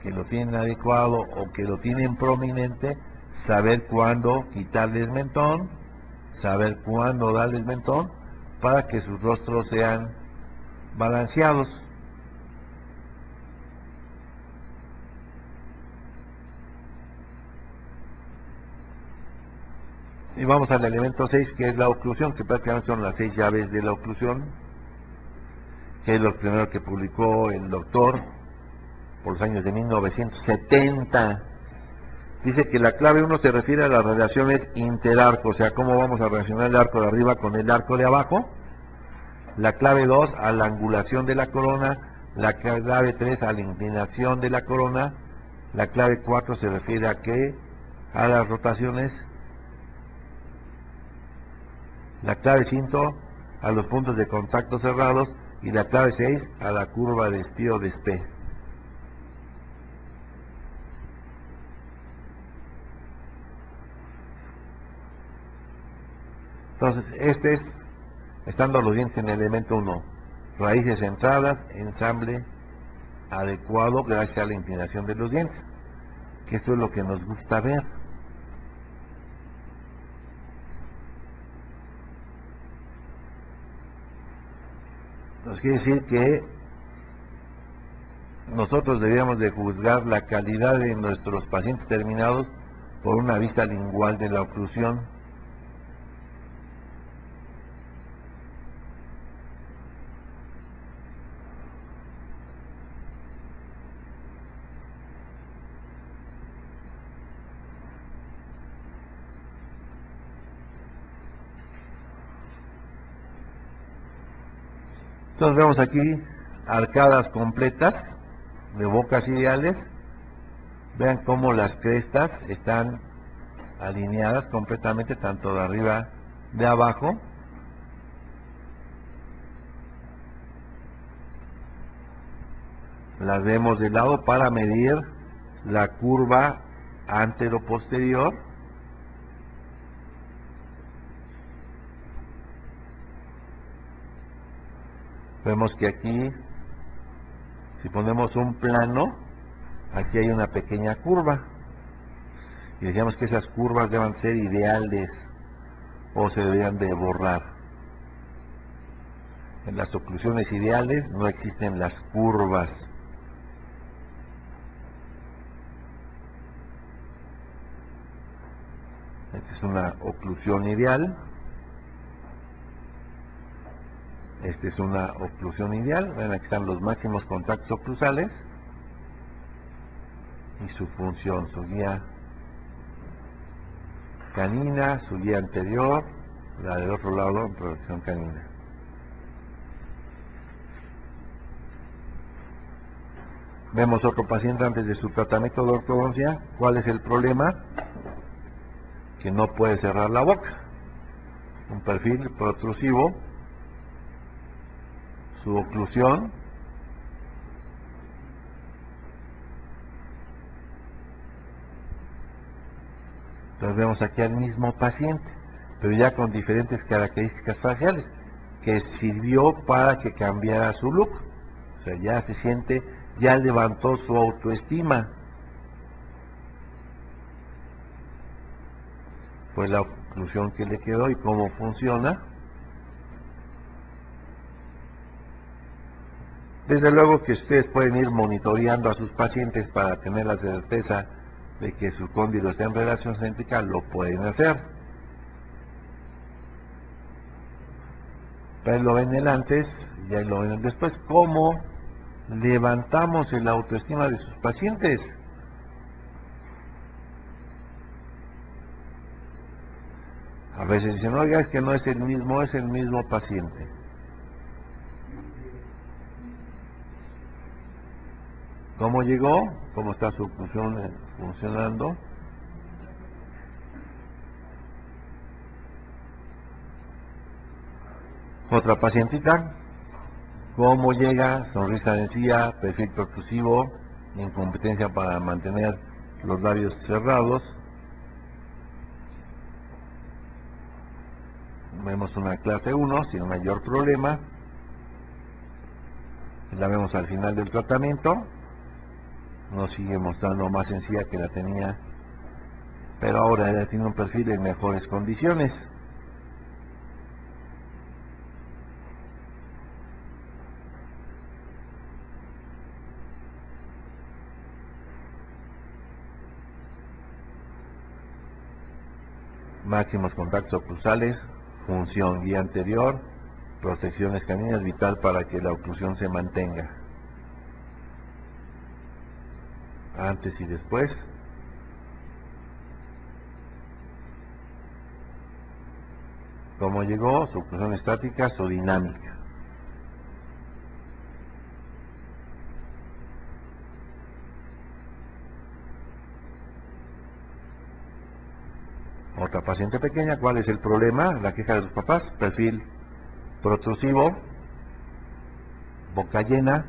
que lo tienen adecuado o que lo tienen prominente, saber cuándo quitarles mentón, saber cuándo darles mentón, para que sus rostros sean balanceados. Y vamos al elemento 6, que es la oclusión, que prácticamente son las 6 llaves de la oclusión, que es lo primero que publicó el doctor por los años de 1970. Dice que la clave 1 se refiere a las relaciones interarco, o sea, cómo vamos a relacionar el arco de arriba con el arco de abajo. La clave 2 a la angulación de la corona. La clave 3 a la inclinación de la corona. La clave 4 se refiere a qué? A las rotaciones. La clave 5 a los puntos de contacto cerrados, y la clave 6 a la curva de estío de Spe. Entonces, estando los dientes en el elemento 1, raíces centradas, ensamble adecuado gracias a la inclinación de los dientes, que esto es lo que nos gusta ver. Nos quiere decir que nosotros deberíamos de juzgar la calidad de nuestros pacientes terminados por una vista lingual de la oclusión. Entonces vemos aquí arcadas completas de bocas ideales. Vean cómo las crestas están alineadas completamente, tanto de arriba de abajo. Las vemos de lado para medir la curva antero-posterior. Vemos que aquí, si ponemos un plano, aquí hay una pequeña curva. Y decíamos que esas curvas deben ser ideales o se deberían de borrar. En las oclusiones ideales no existen las curvas. Esta es una oclusión ideal. Esta es una oclusión ideal. Ven, aquí están los máximos contactos oclusales y su función, su guía canina, su guía anterior, la del otro lado en proyección canina. Vemos otro paciente antes de su tratamiento de ortodoncia. ¿Cuál es el problema? Que no puede cerrar la boca. un perfil protrusivo, su oclusión, entonces vemos aquí al mismo paciente, pero ya con diferentes características faciales, que sirvió para que cambiara su look. O sea, ya se siente, ya levantó su autoestima. Fue la oclusión que le quedó y cómo funciona. Desde luego que ustedes pueden ir monitoreando a sus pacientes para tener la certeza de que su cóndilo está en relación céntrica, lo pueden hacer. Pero ahí lo ven el antes y ahí lo ven el después. ¿Cómo levantamos el autoestima de sus pacientes? A veces dicen, oiga, es que no es el mismo paciente. ¿Cómo llegó? ¿Cómo está su oclusión funcionando? Otra pacientita. ¿Cómo llega? Sonrisa de encía, perfil protrusivo, incompetencia para mantener los labios cerrados. Vemos una clase 1 sin mayor problema. La vemos al final del tratamiento. Nos sigue mostrando más encía que la tenía, pero ahora ya tiene un perfil en mejores condiciones. Máximos contactos oclusales, función guía anterior, protecciones caninas, vital para que la oclusión se mantenga. Antes y después. ¿Cómo llegó? Su oclusión estática, su dinámica. Otra paciente pequeña, ¿cuál es el problema? La queja de los papás, perfil protrusivo, boca llena.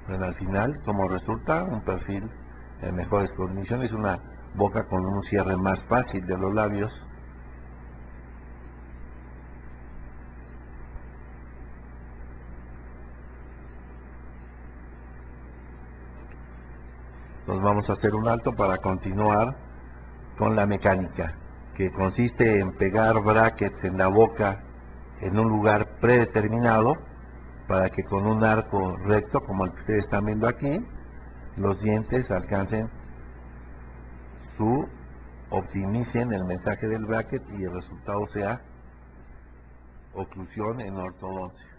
Bueno, al final, como resulta, un perfil en mejores condiciones, una boca con un cierre más fácil de los labios. Nos vamos a hacer un alto para continuar con la mecánica, que consiste en pegar brackets en la boca en un lugar predeterminado para que con un arco recto, como el que ustedes están viendo aquí, los dientes alcancen optimicen el mensaje del bracket y el resultado sea oclusión en ortodoncia.